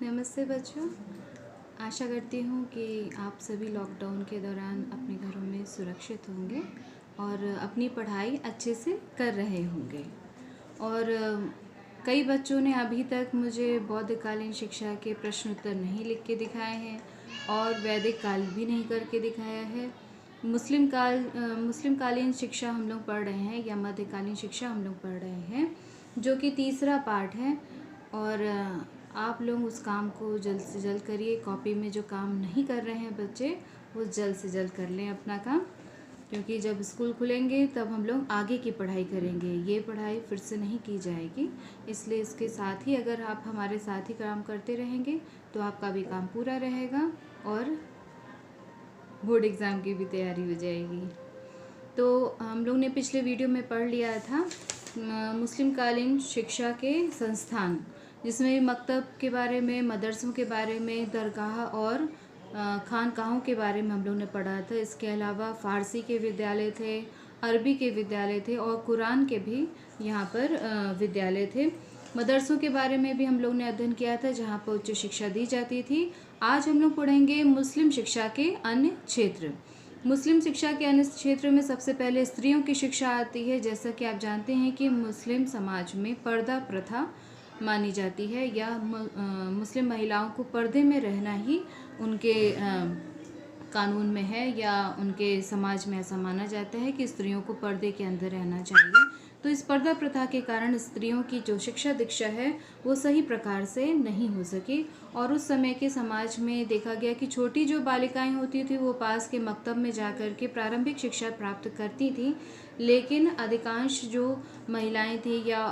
नमस्ते बच्चों। आशा करती हूँ कि आप सभी लॉकडाउन के दौरान अपने घरों में सुरक्षित होंगे और अपनी पढ़ाई अच्छे से कर रहे होंगे। और कई बच्चों ने अभी तक मुझे बौद्धकालीन शिक्षा के प्रश्न उत्तर नहीं लिख के दिखाए हैं और वैदिक काल भी नहीं करके दिखाया है। मुस्लिम कालीन शिक्षा हम लोग पढ़ रहे हैं या मध्यकालीन शिक्षा हम लोग पढ़ रहे हैं, जो कि तीसरा पार्ट है। और आप लोग उस काम को जल्द से जल्द करिए। कॉपी में जो काम नहीं कर रहे हैं बच्चे, वो जल्द से जल्द कर लें अपना काम, क्योंकि जब स्कूल खुलेंगे तब हम लोग आगे की पढ़ाई करेंगे। ये पढ़ाई फिर से नहीं की जाएगी, इसलिए इसके साथ ही अगर आप हमारे साथ ही काम करते रहेंगे तो आपका भी काम पूरा रहेगा और बोर्ड एग्ज़ाम की भी तैयारी हो जाएगी। तो हम लोग ने पिछले वीडियो में पढ़ लिया था मुस्लिम कालीन शिक्षा के संस्थान, जिसमें मकतब के बारे में, मदरसों के बारे में, दरगाह और खानकाहों के बारे में हम लोग ने पढ़ा था। इसके अलावा फ़ारसी के विद्यालय थे, अरबी के विद्यालय थे और कुरान के भी यहाँ पर विद्यालय थे। मदरसों के बारे में भी हम लोग ने अध्ययन किया था, जहाँ पर उच्च शिक्षा दी जाती थी। आज हम लोग पढ़ेंगे मुस्लिम शिक्षा के अन्य क्षेत्र। मुस्लिम शिक्षा के अन्य क्षेत्र में सबसे पहले स्त्रियों की शिक्षा आती है। जैसा कि आप जानते हैं कि मुस्लिम समाज में पर्दा प्रथा मानी जाती है, या मुस्लिम महिलाओं को पर्दे में रहना ही उनके कानून में है, या उनके समाज में ऐसा माना जाता है कि स्त्रियों को पर्दे के अंदर रहना चाहिए। तो इस पर्दा प्रथा के कारण स्त्रियों की जो शिक्षा दीक्षा है वो सही प्रकार से नहीं हो सकी, और उस समय के समाज में देखा गया कि छोटी जो बालिकाएं होती थी वो पास के मकतब में जाकर के प्रारंभिक शिक्षा प्राप्त करती थी, लेकिन अधिकांश जो महिलाएं थी या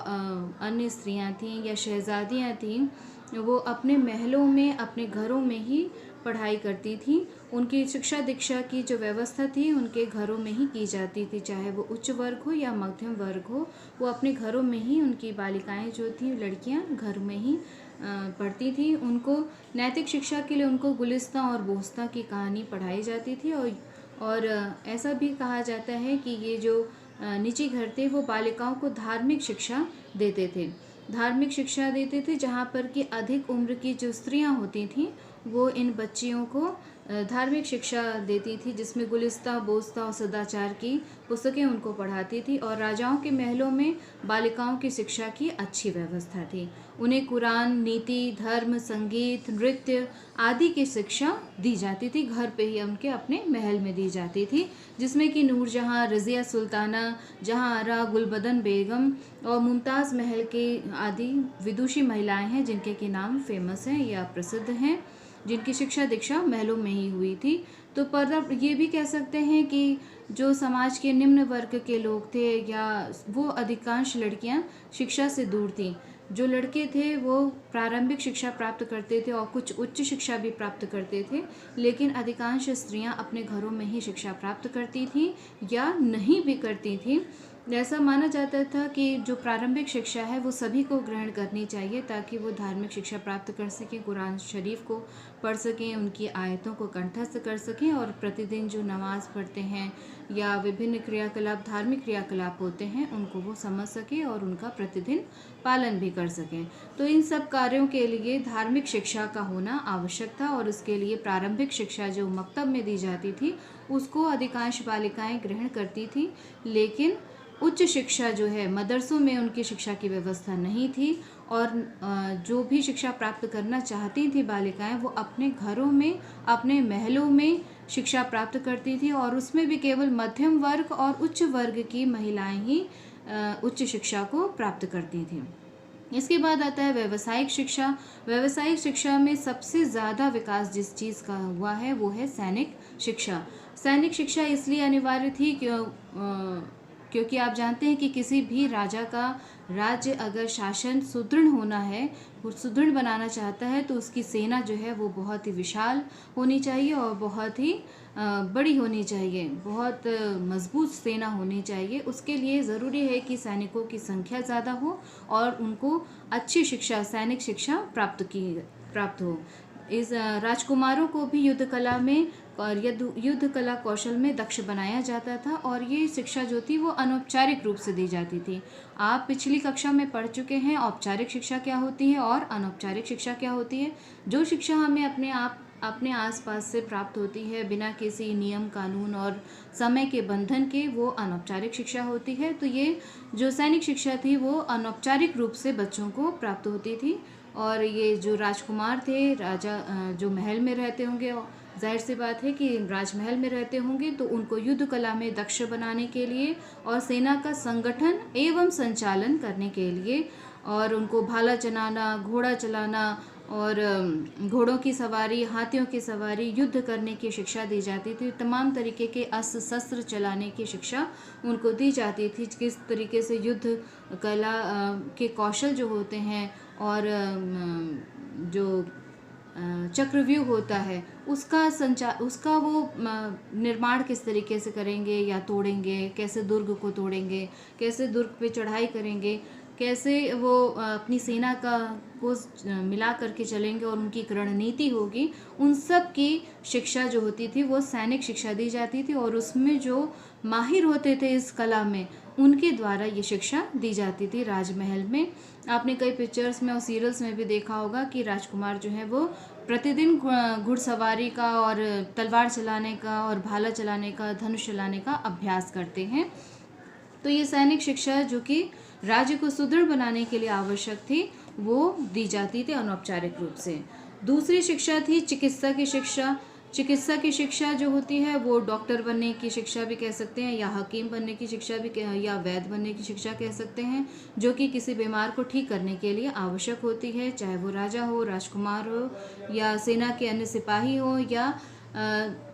अन्य स्त्रियां थीं या शहजादियां थीं, वो अपने महलों में, अपने घरों में ही पढ़ाई करती थी। उनकी शिक्षा दीक्षा की जो व्यवस्था थी उनके घरों में ही की जाती थी, चाहे वो उच्च वर्ग हो या मध्यम वर्ग हो। वो अपने घरों में ही, उनकी बालिकाएं जो थी, लड़कियां घर में ही पढ़ती थी। उनको नैतिक शिक्षा के लिए उनको गुलिस्तां और बोस्तां की कहानी पढ़ाई जाती थी। और ऐसा भी कहा जाता है कि ये जो निजी घर थे वो बालिकाओं को धार्मिक शिक्षा देते थे। धार्मिक शिक्षा देते थे, जहाँ पर कि अधिक उम्र की जो स्त्रियाँ होती थीं वो इन बच्चियों को धार्मिक शिक्षा देती थी, जिसमें गुलिस्ता, बोस्ता और सदाचार की पुस्तकें उनको पढ़ाती थी। और राजाओं के महलों में बालिकाओं की शिक्षा की अच्छी व्यवस्था थी। उन्हें कुरान, नीति, धर्म, संगीत, नृत्य आदि की शिक्षा दी जाती थी। घर पे ही उनके अपने महल में दी जाती थी, जिसमें कि नूरजहाँ, रज़िया सुल्ताना, जहाँ आरा, गुलबदन बेगम और मुमताज़ महल के आदि विदुषी महिलाएं हैं, जिनके के नाम फेमस हैं या प्रसिद्ध हैं, जिनकी शिक्षा दीक्षा महलों में ही हुई थी। तो पर्दा, ये भी कह सकते हैं कि जो समाज के निम्न वर्ग के लोग थे, या वो अधिकांश लड़कियां शिक्षा से दूर थीं। जो लड़के थे वो प्रारंभिक शिक्षा प्राप्त करते थे और कुछ उच्च शिक्षा भी प्राप्त करते थे, लेकिन अधिकांश स्त्रियां अपने घरों में ही शिक्षा प्राप्त करती थीं या नहीं भी करती थीं। ऐसा माना जाता था कि जो प्रारंभिक शिक्षा है वो सभी को ग्रहण करनी चाहिए, ताकि वो धार्मिक शिक्षा प्राप्त कर सकें, कुरान शरीफ को पढ़ सकें, उनकी आयतों को कंठस्थ कर सकें, और प्रतिदिन जो नमाज़ पढ़ते हैं या विभिन्न क्रियाकलाप, धार्मिक क्रियाकलाप होते हैं, उनको वो समझ सकें और उनका प्रतिदिन पालन भी कर सकें। तो इन सब कार्यों के लिए धार्मिक शिक्षा का होना आवश्यक था, और उसके लिए प्रारंभिक शिक्षा जो मकतब में दी जाती थी उसको अधिकांश बालिकाएं ग्रहण करती थी। लेकिन उच्च शिक्षा जो है, मदरसों में उनकी शिक्षा की व्यवस्था नहीं थी, और जो भी शिक्षा प्राप्त करना चाहती थी बालिकाएं, वो अपने घरों में, अपने महलों में शिक्षा प्राप्त करती थी, और उसमें भी केवल मध्यम वर्ग और उच्च वर्ग की महिलाएं ही उच्च शिक्षा को प्राप्त करती थीं। इसके बाद आता है व्यावसायिक शिक्षा। व्यावसायिक शिक्षा में सबसे ज़्यादा विकास जिस चीज़ का हुआ है वो है सैनिक शिक्षा। सैनिक शिक्षा इसलिए अनिवार्य थी क्योंकि आप जानते हैं कि किसी भी राजा का राज्य अगर शासन सुदृढ़ होना है, वो सुदृढ़ बनाना चाहता है, तो उसकी सेना जो है वो बहुत ही विशाल होनी चाहिए और बहुत ही बड़ी होनी चाहिए, बहुत मजबूत सेना होनी चाहिए। उसके लिए ज़रूरी है कि सैनिकों की संख्या ज़्यादा हो और उनको अच्छी शिक्षा, सैनिक शिक्षा प्राप्त हो। इस राजकुमारों को भी युद्ध कला में और युद्ध कला कौशल में दक्ष बनाया जाता था, और ये शिक्षा जो थी वो अनौपचारिक रूप से दी जाती थी। आप पिछली कक्षा में पढ़ चुके हैं औपचारिक शिक्षा क्या होती है और अनौपचारिक शिक्षा क्या होती है। जो शिक्षा हमें अपने आसपास से प्राप्त होती है बिना किसी नियम कानून और समय के बंधन के, वो अनौपचारिक शिक्षा होती है। तो ये जो सैनिक शिक्षा थी वो अनौपचारिक रूप से बच्चों को प्राप्त होती थी। और ये जो राजकुमार थे, राजा जो महल में रहते होंगे, जाहिर सी बात है कि राजमहल में रहते होंगे, तो उनको युद्ध कला में दक्ष बनाने के लिए और सेना का संगठन एवं संचालन करने के लिए, और उनको भाला चलाना, घोड़ा चलाना और घोड़ों की सवारी, हाथियों की सवारी, युद्ध करने की शिक्षा दी जाती थी। तमाम तरीके के अस्त्र शस्त्र चलाने की शिक्षा उनको दी जाती थी। किस तरीके से युद्ध कला के कौशल जो होते हैं और जो चक्रव्यूह होता है उसका वो निर्माण किस तरीके से करेंगे या तोड़ेंगे, कैसे दुर्ग को तोड़ेंगे, कैसे दुर्ग पे चढ़ाई करेंगे, कैसे वो अपनी सेना को मिला करके चलेंगे और उनकी एक रणनीति होगी, उन सब की शिक्षा जो होती थी वो सैनिक शिक्षा दी जाती थी। और उसमें जो माहिर होते थे इस कला में, उनके द्वारा ये शिक्षा दी जाती थी राजमहल में। आपने कई पिक्चर्स में और सीरियल्स में भी देखा होगा कि राजकुमार जो है वो प्रतिदिन घुड़सवारी का और तलवार चलाने का और भाला चलाने का, धनुष चलाने का अभ्यास करते हैं। तो ये सैनिक शिक्षा जो कि राज्य को सुदृढ़ बनाने के लिए आवश्यक थी, वो दी जाती थी अनौपचारिक रूप से। दूसरी शिक्षा थी चिकित्सा की शिक्षा। चिकित्सा की शिक्षा जो होती है वो डॉक्टर बनने की शिक्षा भी कह सकते हैं, या हकीम बनने की शिक्षा भी या वैद्य बनने की शिक्षा कह सकते हैं, जो कि किसी बीमार को ठीक करने के लिए आवश्यक होती है, चाहे वो राजा हो, राजकुमार हो, या सेना के अन्य सिपाही हो, या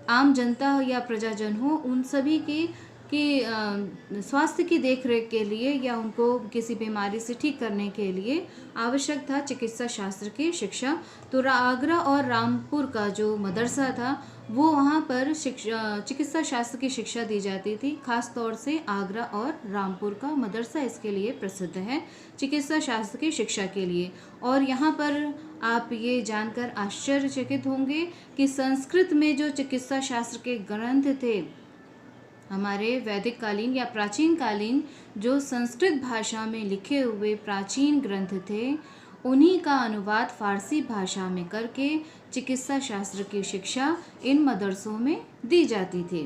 आम जनता हो या प्रजाजन हो। उन सभी की स्वास्थ्य की देखरेख के लिए या उनको किसी बीमारी से ठीक करने के लिए आवश्यक था चिकित्सा शास्त्र की शिक्षा। तो आगरा और रामपुर का जो मदरसा था वो वहाँ पर चिकित्सा शास्त्र की शिक्षा दी जाती थी। खास तौर से आगरा और रामपुर का मदरसा इसके लिए प्रसिद्ध है, चिकित्सा शास्त्र की शिक्षा के लिए। और यहाँ पर आप ये जानकर आश्चर्यचकित होंगे कि संस्कृत में जो चिकित्सा शास्त्र के ग्रंथ थे, हमारे वैदिक कालीन या प्राचीन कालीन जो संस्कृत भाषा में लिखे हुए प्राचीन ग्रंथ थे, उन्हीं का अनुवाद फारसी भाषा में करके चिकित्सा शास्त्र की शिक्षा इन मदरसों में दी जाती थी।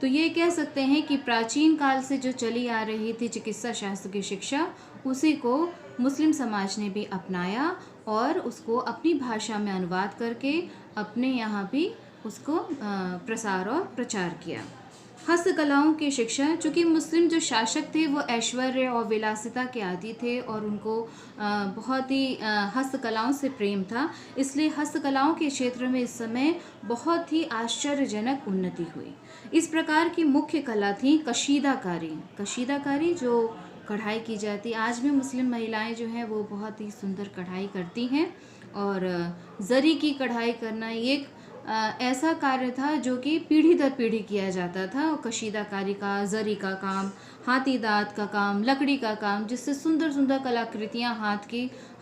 तो ये कह सकते हैं कि प्राचीन काल से जो चली आ रही थी चिकित्सा शास्त्र की शिक्षा, उसी को मुस्लिम समाज ने भी अपनाया और उसको अपनी भाषा में अनुवाद करके अपने यहाँ भी उसको प्रसार और प्रचार किया। हस्तकलाओं की शिक्षा, चूँकि मुस्लिम जो शासक थे वो ऐश्वर्य और विलासिता के आदी थे और उनको बहुत ही हस्तकलाओं से प्रेम था, इसलिए हस्तकलाओं के क्षेत्र में इस समय बहुत ही आश्चर्यजनक उन्नति हुई। इस प्रकार की मुख्य कला थी कशीदाकारी। कशीदाकारी जो कढ़ाई की जाती, आज भी मुस्लिम महिलाएं जो हैं वो बहुत ही सुंदर कढ़ाई करती हैं, और जरी की कढ़ाई करना एक ऐसा कार्य था जो कि पीढ़ी दर पीढ़ी किया जाता था। कशीदाकारी का, जरी का काम, हाथी दांत का काम, लकड़ी का काम, जिससे सुंदर सुंदर कलाकृतियाँ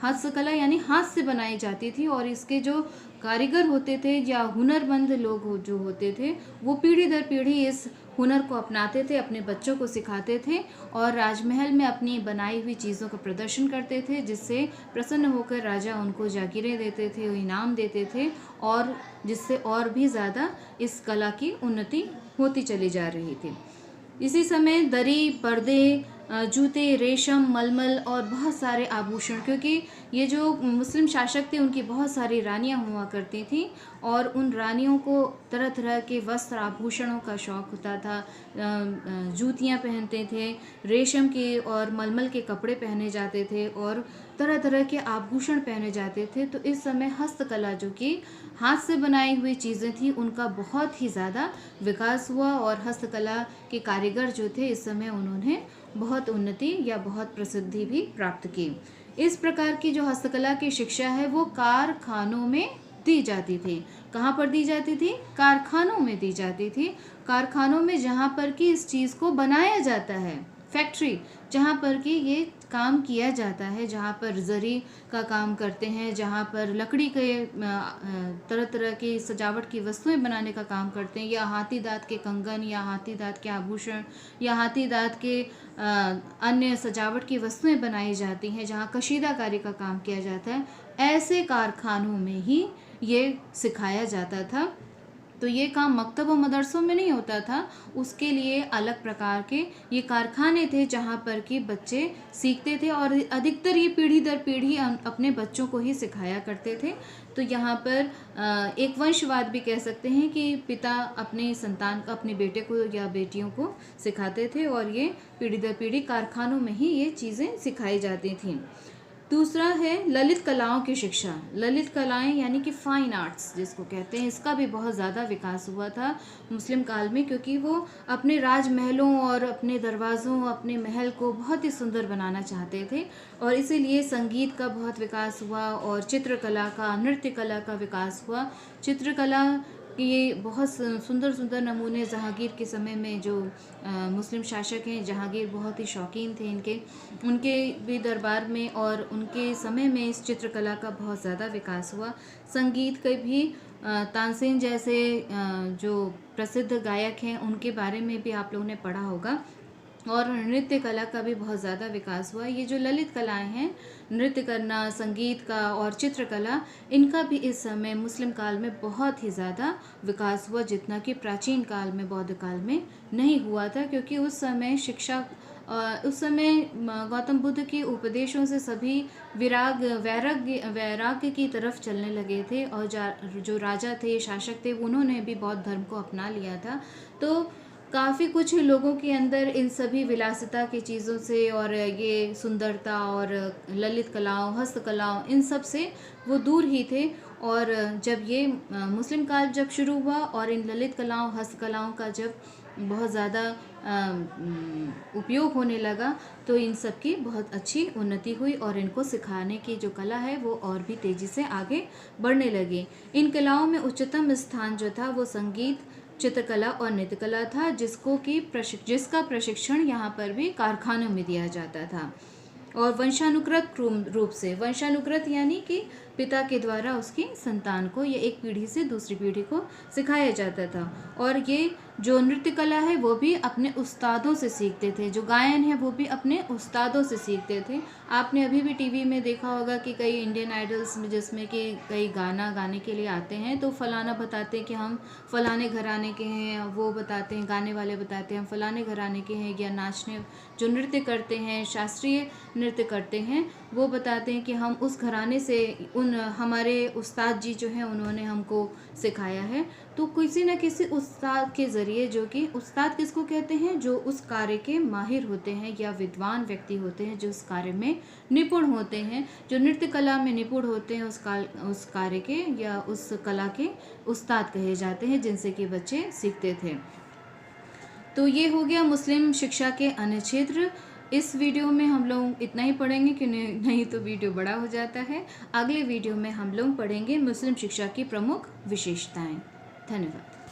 हस्तकला यानी हाथ से बनाई जाती थी। और इसके जो कारीगर होते थे या हुनरमंद लोग जो होते थे, वो पीढ़ी दर पीढ़ी इस हुनर को अपनाते थे, अपने बच्चों को सिखाते थे और राजमहल में अपनी बनाई हुई चीज़ों का प्रदर्शन करते थे, जिससे प्रसन्न होकर राजा उनको जागीरें देते थे, इनाम देते थे, और जिससे और भी ज़्यादा इस कला की उन्नति होती चली जा रही थी। इसी समय दरी, पर्दे, जूते, रेशम, मलमल और बहुत सारे आभूषण, क्योंकि ये जो मुस्लिम शासक थे उनकी बहुत सारी रानियां हुआ करती थी और उन रानियों को तरह तरह के वस्त्र आभूषणों का शौक़ होता था। जूतियां पहनते थे, रेशम के और मलमल के कपड़े पहने जाते थे और तरह तरह के आभूषण पहने जाते थे। तो इस समय हस्तकला जो कि हाथ से बनाई हुई चीज़ें थी, उनका बहुत ही ज़्यादा विकास हुआ और हस्तकला के कारीगर जो थे इस समय उन्होंने बहुत उन्नति या बहुत प्रसिद्धि भी प्राप्त की। इस प्रकार की जो हस्तकला की शिक्षा है वो कारखानों में दी जाती थी। कहाँ पर दी जाती थी? कारखानों में दी जाती थी। कारखानों में जहाँ पर कि इस चीज़ को बनाया जाता है, फैक्ट्री जहाँ पर कि ये काम किया जाता है, जहाँ पर ज़री का काम करते हैं, जहाँ पर लकड़ी के तरह तरह की सजावट की वस्तुएं बनाने का काम करते हैं, या हाथी दाँत के कंगन, या हाथी दाँत के आभूषण, या हाथी दाँत के अन्य सजावट की वस्तुएं बनाई जाती हैं, जहाँ कशीदाकारी का काम किया जाता है, ऐसे कारखानों में ही ये सिखाया जाता था। तो ये काम मकतब व मदरसों में नहीं होता था, उसके लिए अलग प्रकार के ये कारखाने थे जहाँ पर कि बच्चे सीखते थे, और अधिकतर ये पीढ़ी दर पीढ़ी अपने बच्चों को ही सिखाया करते थे। तो यहाँ पर एक वंशवाद भी कह सकते हैं कि पिता अपने संतान को, अपने बेटे को या बेटियों को सिखाते थे, और ये पीढ़ी दर पीढ़ी कारखानों में ही ये चीज़ें सिखाई जाती थीं। दूसरा है ललित कलाओं की शिक्षा। ललित कलाएं यानी कि फाइन आर्ट्स जिसको कहते हैं, इसका भी बहुत ज़्यादा विकास हुआ था मुस्लिम काल में, क्योंकि वो अपने राजमहलों और अपने दरवाज़ों, अपने महल को बहुत ही सुंदर बनाना चाहते थे, और इसीलिए संगीत का बहुत विकास हुआ, और चित्रकला का, नृत्य कला का विकास हुआ। चित्रकला कि ये बहुत सुंदर सुंदर नमूने जहांगीर के समय में, जो मुस्लिम शासक हैं जहांगीर बहुत ही शौकीन थे उनके भी दरबार में और उनके समय में इस चित्रकला का बहुत ज़्यादा विकास हुआ। संगीत के भी तानसेन जैसे जो प्रसिद्ध गायक हैं उनके बारे में भी आप लोगों ने पढ़ा होगा, और नृत्य कला का भी बहुत ज़्यादा विकास हुआ। ये जो ललित कलाएं हैं, नृत्य करना, संगीत का और चित्रकला, इनका भी इस समय मुस्लिम काल में बहुत ही ज़्यादा विकास हुआ, जितना कि प्राचीन काल में, बौद्ध काल में नहीं हुआ था, क्योंकि उस समय शिक्षा, उस समय गौतम बुद्ध के उपदेशों से सभी वैराग्य की तरफ चलने लगे थे, और जो राजा थे, शासक थे, उन्होंने भी बौद्ध धर्म को अपना लिया था। तो काफ़ी कुछ लोगों के अंदर इन सभी विलासिता की चीज़ों से, और ये सुंदरता और ललित कलाओं, हस्तकलाओं, इन सब से वो दूर ही थे। और जब ये मुस्लिम काल जब शुरू हुआ, और इन ललित कलाओं, हस्तकलाओं का जब बहुत ज़्यादा उपयोग होने लगा, तो इन सब की बहुत अच्छी उन्नति हुई, और इनको सिखाने की जो कला है वो और भी तेज़ी से आगे बढ़ने लगी। इन कलाओं में उच्चतम स्थान जो था वो संगीत, चित्रकला और नृत्य कला था, जिसका प्रशिक्षण यहाँ पर भी कारखानों में दिया जाता था। और वंशानुक्रत रूप से, वंशानुक्रत यानी कि पिता के द्वारा उसकी संतान को या एक पीढ़ी से दूसरी पीढ़ी को सिखाया जाता था। और ये जो नृत्य कला है वो भी अपने उस्तादों से सीखते थे, जो गायन है वो भी अपने उस्तादों से सीखते थे। आपने अभी भी टीवी में देखा होगा कि कई इंडियन आइडल्स में, जिसमें कि कई गाना गाने के लिए आते हैं, तो फलाना बताते हैं कि हम फलाने घराने के हैं, वो बताते हैं, गाने वाले बताते हैं हम फलाने घराने के हैं, या नाचने जो नृत्य करते हैं, शास्त्रीय नृत्य करते हैं, वो बताते हैं कि हम उस घराने से, हमारे उस्ताद जी जो हैं उन्होंने हमको सिखाया है। तो किसी न किसी उस्ताद के ज़रिए, जो कि उस्ताद किसको कहते हैं, जो उस कार्य के माहिर होते हैं या विद्वान व्यक्ति होते हैं, जो उस कार्य में निपुण होते हैं, जो नृत्य कला में निपुण होते हैं, उस कार्य के या उस कला के उस्ताद कहे जाते हैं, जिनसे कि बच्चे सीखते थे। तो ये हो गया मुस्लिम शिक्षा के अन्य क्षेत्र। इस वीडियो में हम लोग इतना ही पढ़ेंगे, कि नहीं तो वीडियो बड़ा हो जाता है। अगले वीडियो में हम लोग पढ़ेंगे मुस्लिम शिक्षा की प्रमुख विशेषताएं। धन्यवाद।